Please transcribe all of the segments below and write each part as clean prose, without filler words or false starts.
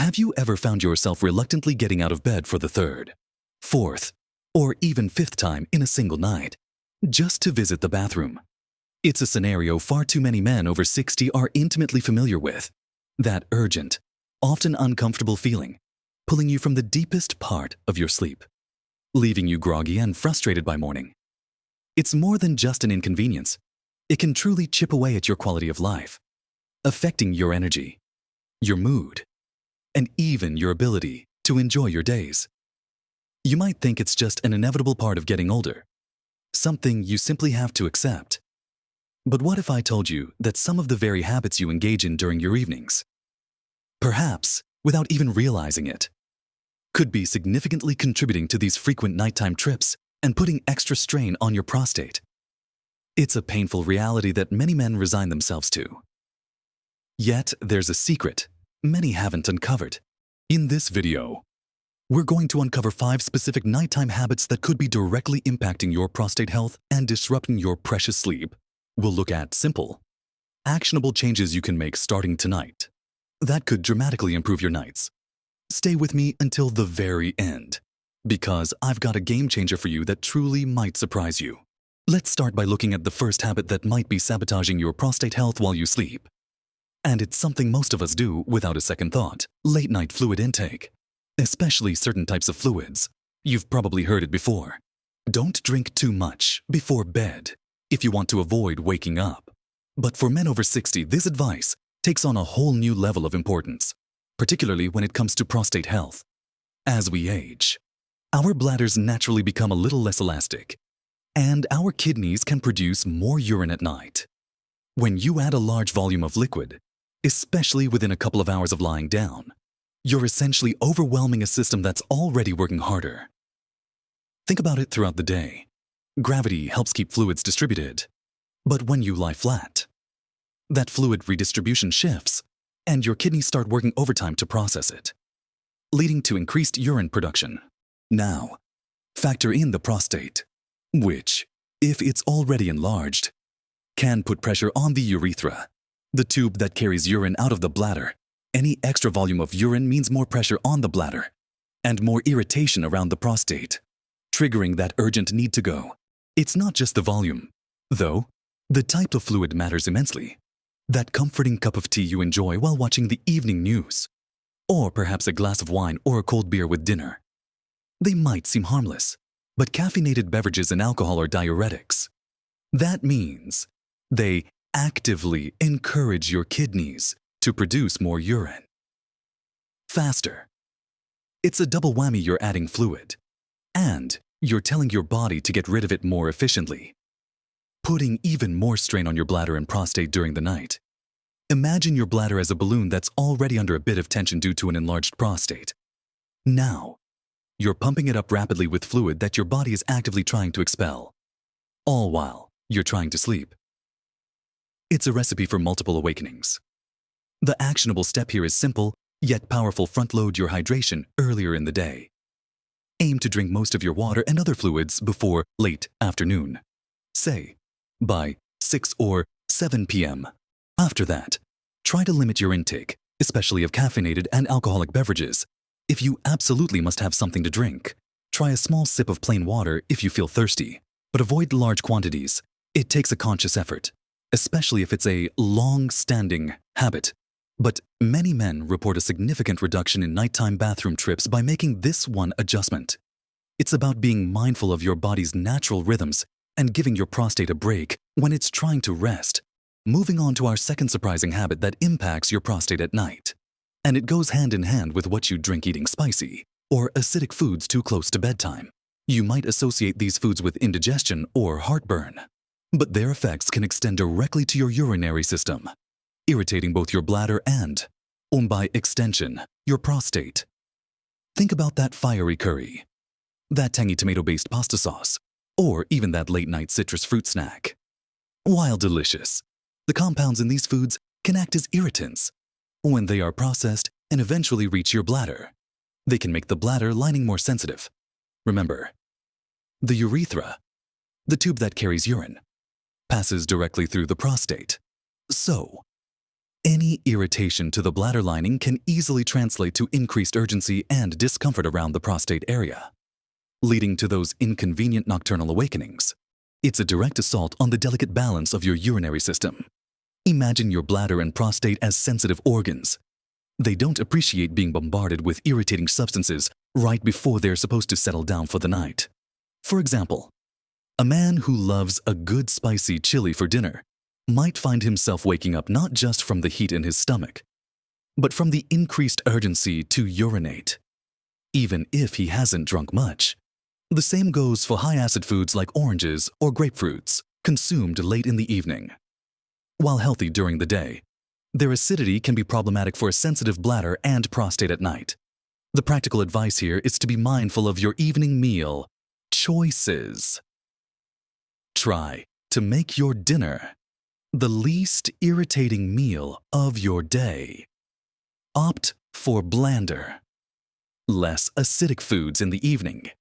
Have you ever found yourself reluctantly getting out of bed for the third, fourth, or even fifth time in a single night, just to visit the bathroom? It's a scenario far too many men over 60 are intimately familiar with. That urgent, often uncomfortable feeling, pulling you from the deepest part of your sleep, leaving you groggy and frustrated by morning. It's more than just an inconvenience. It can truly chip away at your quality of life, affecting your energy, your mood, and even your ability to enjoy your days. You might think it's just an inevitable part of getting older, something you simply have to accept. But what if I told you that some of the very habits you engage in during your evenings, perhaps without even realizing it, could be significantly contributing to these frequent nighttime trips and putting extra strain on your prostate? It's a painful reality that many men resign themselves to. Yet there's a secret many haven't uncovered. In this video, we're going to uncover 5 specific nighttime habits that could be directly impacting your prostate health and disrupting your precious sleep. We'll look at simple, actionable changes you can make starting tonight that could dramatically improve your nights. Stay with me until the very end, because I've got a game changer for you that truly might surprise you. Let's start by looking at the first habit that might be sabotaging your prostate health while you sleep. And it's something most of us do without a second thought: late-night fluid intake. Especially certain types of fluids. You've probably heard it before. Don't drink too much before bed if you want to avoid waking up. But for men over 60, this advice takes on a whole new level of importance, particularly when it comes to prostate health. As we age, our bladders naturally become a little less elastic, and our kidneys can produce more urine at night. When you add a large volume of liquid, especially within a couple of hours of lying down, you're essentially overwhelming a system that's already working harder. Think about it throughout the day. Gravity helps keep fluids distributed. But when you lie flat, that fluid redistribution shifts, and your kidneys start working overtime to process it, leading to increased urine production. Now, factor in the prostate, which, if it's already enlarged, can put pressure on the urethra, the tube that carries urine out of the bladder. Any extra volume of urine means more pressure on the bladder and more irritation around the prostate, triggering that urgent need to go. It's not just the volume, though. The type of fluid matters immensely. That comforting cup of tea you enjoy while watching the evening news, or perhaps a glass of wine or a cold beer with dinner. They might seem harmless, but caffeinated beverages and alcohol are diuretics. That means they actively encourage your kidneys to produce more urine faster. It's a double whammy: you're adding fluid, and you're telling your body to get rid of it more efficiently, putting even more strain on your bladder and prostate during the night. Imagine your bladder as a balloon that's already under a bit of tension due to an enlarged prostate. Now, you're pumping it up rapidly with fluid that your body is actively trying to expel, all while you're trying to sleep. It's a recipe for multiple awakenings. The actionable step here is simple, yet powerful: front-load your hydration earlier in the day. Aim to drink most of your water and other fluids before late afternoon, say by 6 or 7 p.m. After that, try to limit your intake, especially of caffeinated and alcoholic beverages. If you absolutely must have something to drink, try a small sip of plain water if you feel thirsty, but avoid large quantities. It takes a conscious effort, especially if it's a long-standing habit. But many men report a significant reduction in nighttime bathroom trips by making this one adjustment. It's about being mindful of your body's natural rhythms and giving your prostate a break when it's trying to rest. Moving on to our second surprising habit that impacts your prostate at night. And it goes hand in hand with what you drink: eating spicy or acidic foods too close to bedtime. You might associate these foods with indigestion or heartburn, but their effects can extend directly to your urinary system, irritating both your bladder and, by extension, your prostate. Think about that fiery curry, that tangy tomato-based pasta sauce, or even that late-night citrus fruit snack. While delicious, the compounds in these foods can act as irritants. When they are processed and eventually reach your bladder, they can make the bladder lining more sensitive. Remember, the urethra, the tube that carries urine, passes directly through the prostate. So, Any irritation to the bladder lining can easily translate to increased urgency and discomfort around the prostate area, leading to those inconvenient nocturnal awakenings. It's a direct assault on the delicate balance of your urinary system. Imagine your bladder and prostate as sensitive organs. They don't appreciate being bombarded with irritating substances right before they're supposed to settle down for the night. For example, a man who loves a good spicy chili for dinner might find himself waking up not just from the heat in his stomach, but from the increased urgency to urinate, even if he hasn't drunk much. The same goes for high-acid foods like oranges or grapefruits, consumed late in the evening. While healthy during the day, their acidity can be problematic for a sensitive bladder and prostate at night. The practical advice here is to be mindful of your evening meal choices. Try to make your dinner the least irritating meal of your day. Opt for blander, less acidic foods in the evening,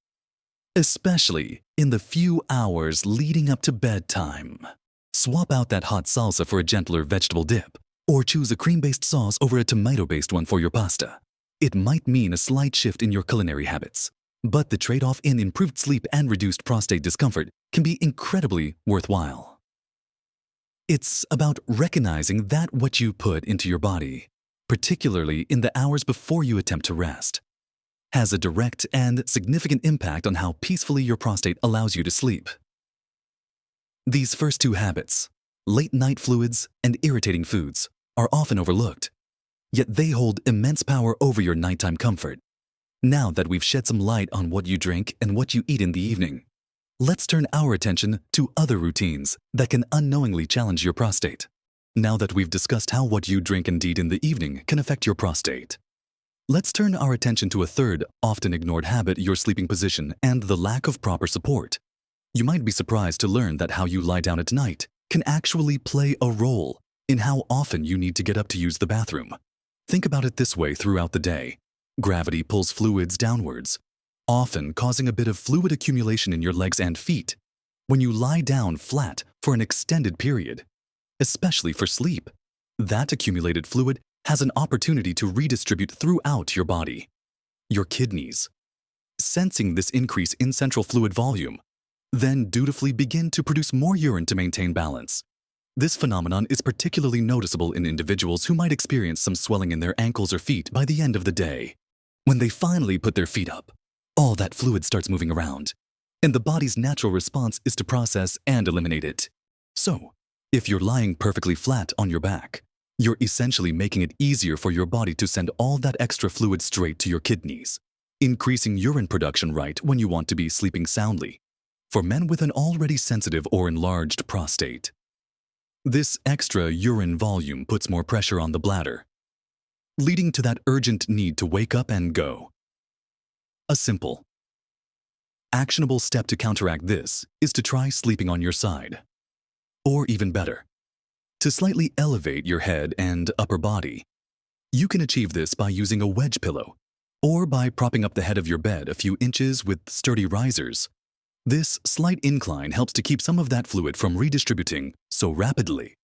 especially in the few hours leading up to bedtime. Swap out that hot salsa for a gentler vegetable dip, or choose a cream-based sauce over a tomato-based one for your pasta. It might mean a slight shift in your culinary habits, but the trade-off in improved sleep and reduced prostate discomfort can be incredibly worthwhile. It's about recognizing that what you put into your body, particularly in the hours before you attempt to rest, has a direct and significant impact on how peacefully your prostate allows you to sleep. These first two habits, late-night fluids and irritating foods, are often overlooked, yet they hold immense power over your nighttime comfort. Now that we've shed some light on what you drink and what you eat in the evening, let's turn our attention to other routines that can unknowingly challenge your prostate. Now that we've discussed how what you drink and eat in the evening can affect your prostate, let's turn our attention to a third, often ignored habit: your sleeping position and the lack of proper support. You might be surprised to learn that how you lie down at night can actually play a role in how often you need to get up to use the bathroom. Think about it this way throughout the day. Gravity pulls fluids downwards, often causing a bit of fluid accumulation in your legs and feet. When you lie down flat for an extended period, especially for sleep, that accumulated fluid has an opportunity to redistribute throughout your body. Your kidneys, sensing this increase in central fluid volume, then dutifully begin to produce more urine to maintain balance. This phenomenon is particularly noticeable in individuals who might experience some swelling in their ankles or feet by the end of the day. When they finally put their feet up, all that fluid starts moving around, and the body's natural response is to process and eliminate it. So, if you're lying perfectly flat on your back, you're essentially making it easier for your body to send all that extra fluid straight to your kidneys, increasing urine production right when you want to be sleeping soundly. For men with an already sensitive or enlarged prostate, this extra urine volume puts more pressure on the bladder, leading to that urgent need to wake up and go. A simple, actionable step to counteract this is to try sleeping on your side. Or even better, to slightly elevate your head and upper body. You can achieve this by using a wedge pillow, or by propping up the head of your bed a few inches with sturdy risers. This slight incline helps to keep some of that fluid from redistributing so rapidly,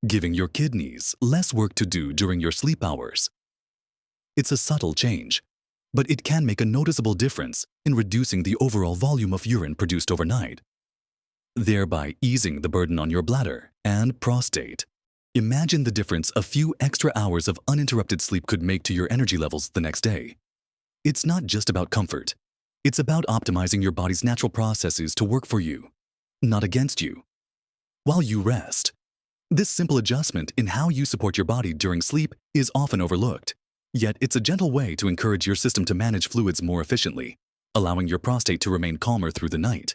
giving your kidneys less work to do during your sleep hours. It's a subtle change, but it can make a noticeable difference in reducing the overall volume of urine produced overnight, thereby easing the burden on your bladder and prostate. Imagine the difference a few extra hours of uninterrupted sleep could make to your energy levels the next day. It's not just about comfort. It's about optimizing your body's natural processes to work for you, not against you, while you rest. This simple adjustment in how you support your body during sleep is often overlooked, yet it's a gentle way to encourage your system to manage fluids more efficiently, allowing your prostate to remain calmer through the night.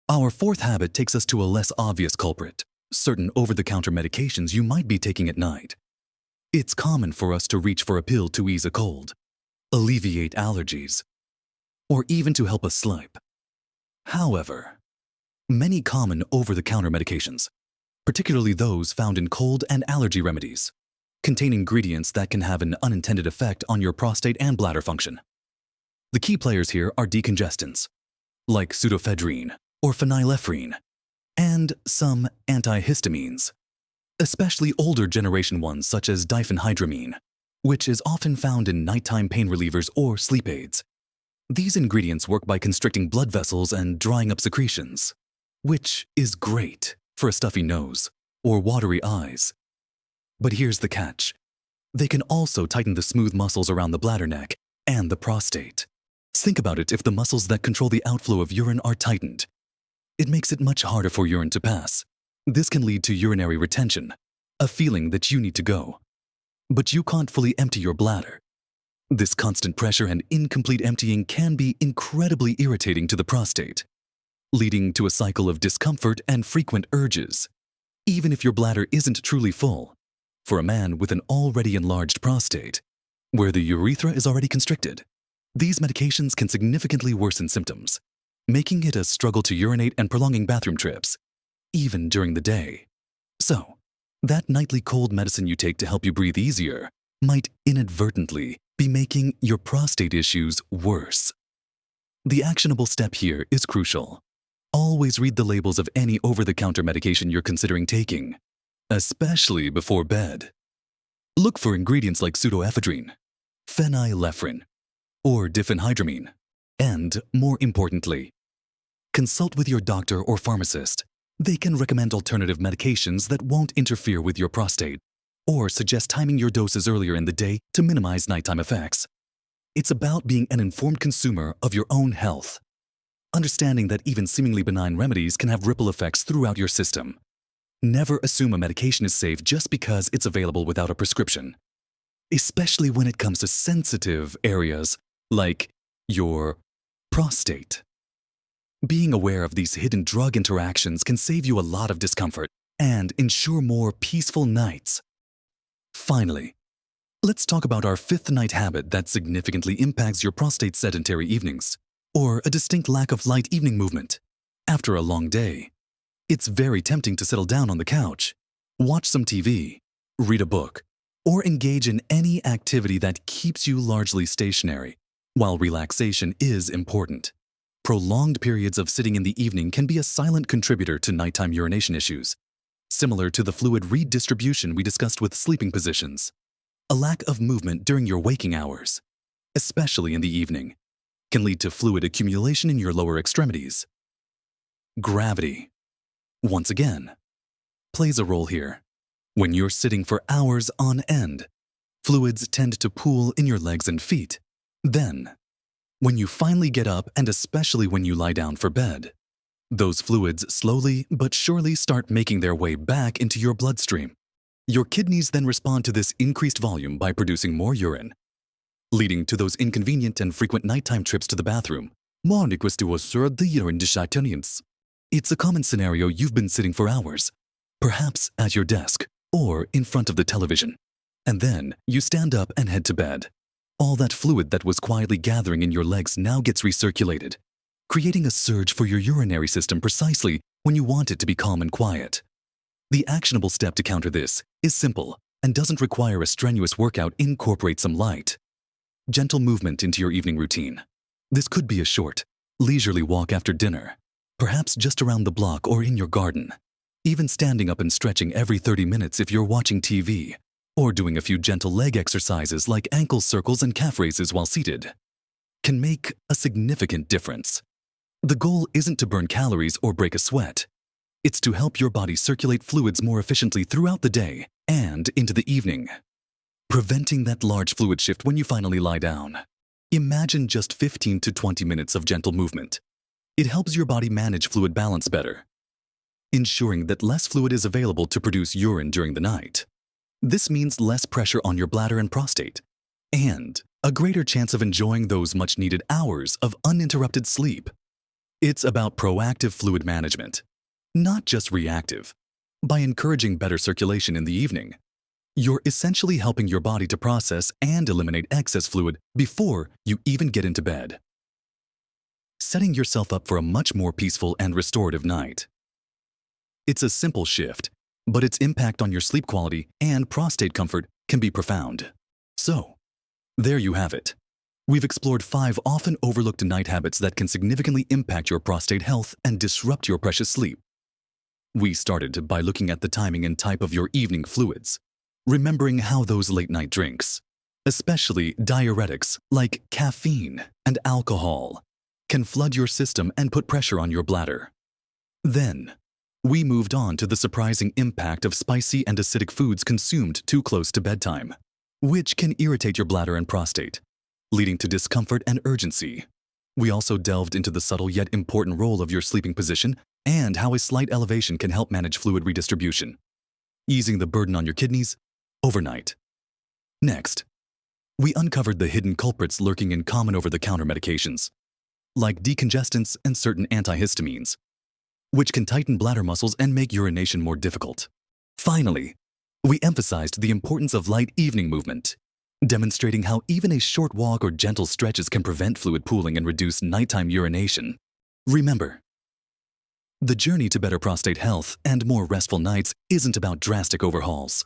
Our fourth habit takes us to a less obvious culprit: certain over-the-counter medications you might be taking at night. It's common for us to reach for a pill to ease a cold, alleviate allergies, or even to help us sleep. However, many common over-the-counter medications, particularly those found in cold and allergy remedies, contain ingredients that can have an unintended effect on your prostate and bladder function. The key players here are decongestants, like pseudoephedrine or phenylephrine, and some antihistamines, especially older generation ones such as diphenhydramine, which is often found in nighttime pain relievers or sleep aids. These ingredients work by constricting blood vessels and drying up secretions, which is great for a stuffy nose or watery eyes. But here's the catch. They can also tighten the smooth muscles around the bladder neck and the prostate. Think about it if the muscles that control the outflow of urine are tightened. It makes it much harder for urine to pass. This can lead to urinary retention, a feeling that you need to go. But you can't fully empty your bladder. This constant pressure and incomplete emptying can be incredibly irritating to the prostate, leading to a cycle of discomfort and frequent urges, even if your bladder isn't truly full. For a man with an already enlarged prostate, where the urethra is already constricted, these medications can significantly worsen symptoms, making it a struggle to urinate and prolonging bathroom trips, even during the day. So, that nightly cold medicine you take to help you breathe easier might inadvertently be making your prostate issues worse. The actionable step here is crucial. Always read the labels of any over-the-counter medication you're considering taking, especially before bed. Look for ingredients like pseudoephedrine, phenylephrine, or diphenhydramine, and, more importantly, consult with your doctor or pharmacist. They can recommend alternative medications that won't interfere with your prostate, or suggest timing your doses earlier in the day to minimize nighttime effects. It's about being an informed consumer of your own health, understanding that even seemingly benign remedies can have ripple effects throughout your system. Never assume a medication is safe just because it's available without a prescription, especially when it comes to sensitive areas like your prostate. Being aware of these hidden drug interactions can save you a lot of discomfort and ensure more peaceful nights. Finally, let's talk about our fifth night habit that significantly impacts your prostate's sedentary evenings, or a distinct lack of light evening movement. After a long day, it's very tempting to settle down on the couch, watch some TV, read a book, or engage in any activity that keeps you largely stationary. While relaxation is important, prolonged periods of sitting in the evening can be a silent contributor to nighttime urination issues, similar to the fluid redistribution we discussed with sleeping positions. A lack of movement during your waking hours, especially in the evening, can lead to fluid accumulation in your lower extremities. Gravity, once again, plays a role here. When you're sitting for hours on end, fluids tend to pool in your legs and feet. Then, when you finally get up, and especially when you lie down for bed, those fluids slowly but surely start making their way back into your bloodstream. Your kidneys then respond to this increased volume by producing more urine, leading to those inconvenient and frequent nighttime trips to the bathroom. It's a common scenario. You've been sitting for hours, perhaps at your desk or in front of the television, and then you stand up and head to bed. All that fluid that was quietly gathering in your legs now gets recirculated, creating a surge for your urinary system precisely when you want it to be calm and quiet. The actionable step to counter this is simple and doesn't require a strenuous workout. Incorporate some light, gentle movement into your evening routine. This could be a short, leisurely walk after dinner, perhaps just around the block or in your garden. Even standing up and stretching every 30 minutes if you're watching TV, or doing a few gentle leg exercises like ankle circles and calf raises while seated, can make a significant difference. The goal isn't to burn calories or break a sweat. It's to help your body circulate fluids more efficiently throughout the day and into the evening, preventing that large fluid shift when you finally lie down. Imagine just 15 to 20 minutes of gentle movement. It helps your body manage fluid balance better, ensuring that less fluid is available to produce urine during the night. This means less pressure on your bladder and prostate, and a greater chance of enjoying those much-needed hours of uninterrupted sleep. It's about proactive fluid management, not just reactive. By encouraging better circulation in the evening, you're essentially helping your body to process and eliminate excess fluid before you even get into bed, setting yourself up for a much more peaceful and restorative night. It's a simple shift, but its impact on your sleep quality and prostate comfort can be profound. So, there you have it. We've explored 5 often overlooked night habits that can significantly impact your prostate health and disrupt your precious sleep. We started by looking at the timing and type of your evening fluids, remembering how those late-night drinks, especially diuretics like caffeine and alcohol, can flood your system and put pressure on your bladder. Then, we moved on to the surprising impact of spicy and acidic foods consumed too close to bedtime, which can irritate your bladder and prostate, leading to discomfort and urgency. We also delved into the subtle yet important role of your sleeping position and how a slight elevation can help manage fluid redistribution, easing the burden on your kidneys overnight. Next, we uncovered the hidden culprits lurking in common over-the-counter medications, like decongestants and certain antihistamines, which can tighten bladder muscles and make urination more difficult. Finally, we emphasized the importance of light evening movement, demonstrating how even a short walk or gentle stretches can prevent fluid pooling and reduce nighttime urination. Remember, the journey to better prostate health and more restful nights isn't about drastic overhauls.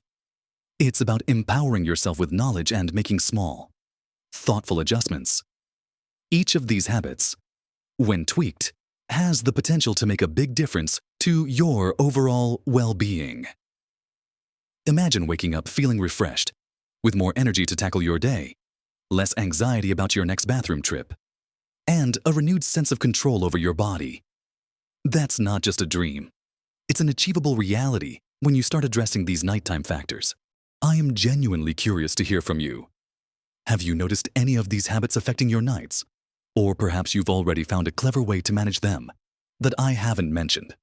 It's about empowering yourself with knowledge and making small, thoughtful adjustments. Each of these habits, when tweaked, has the potential to make a big difference to your overall well-being. Imagine waking up feeling refreshed, with more energy to tackle your day, less anxiety about your next bathroom trip, and a renewed sense of control over your body. That's not just a dream. It's an achievable reality when you start addressing these nighttime factors. I am genuinely curious to hear from you. Have you noticed any of these habits affecting your nights? Or perhaps you've already found a clever way to manage them that I haven't mentioned.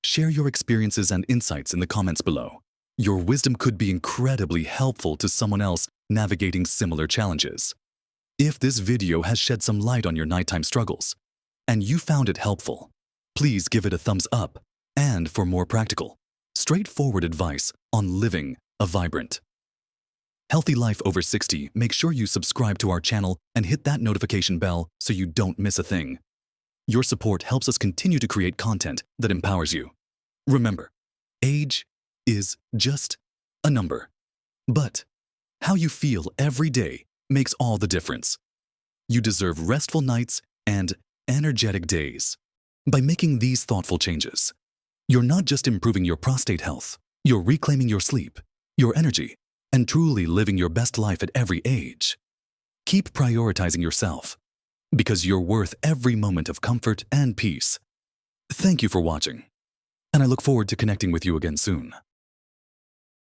Share your experiences and insights in the comments below. Your wisdom could be incredibly helpful to someone else navigating similar challenges. If this video has shed some light on your nighttime struggles, and you found it helpful, please give it a thumbs up. And for more practical, straightforward advice on living a vibrant, healthy life over 60, make sure you subscribe to our channel and hit that notification bell so you don't miss a thing. Your support helps us continue to create content that empowers you. Remember, age is just a number, but how you feel every day makes all the difference. You deserve restful nights and energetic days. By making these thoughtful changes, you're not just improving your prostate health, you're reclaiming your sleep, your energy, and truly living your best life at every age. Keep prioritizing yourself, because you're worth every moment of comfort and peace. Thank you for watching, and I look forward to connecting with you again soon.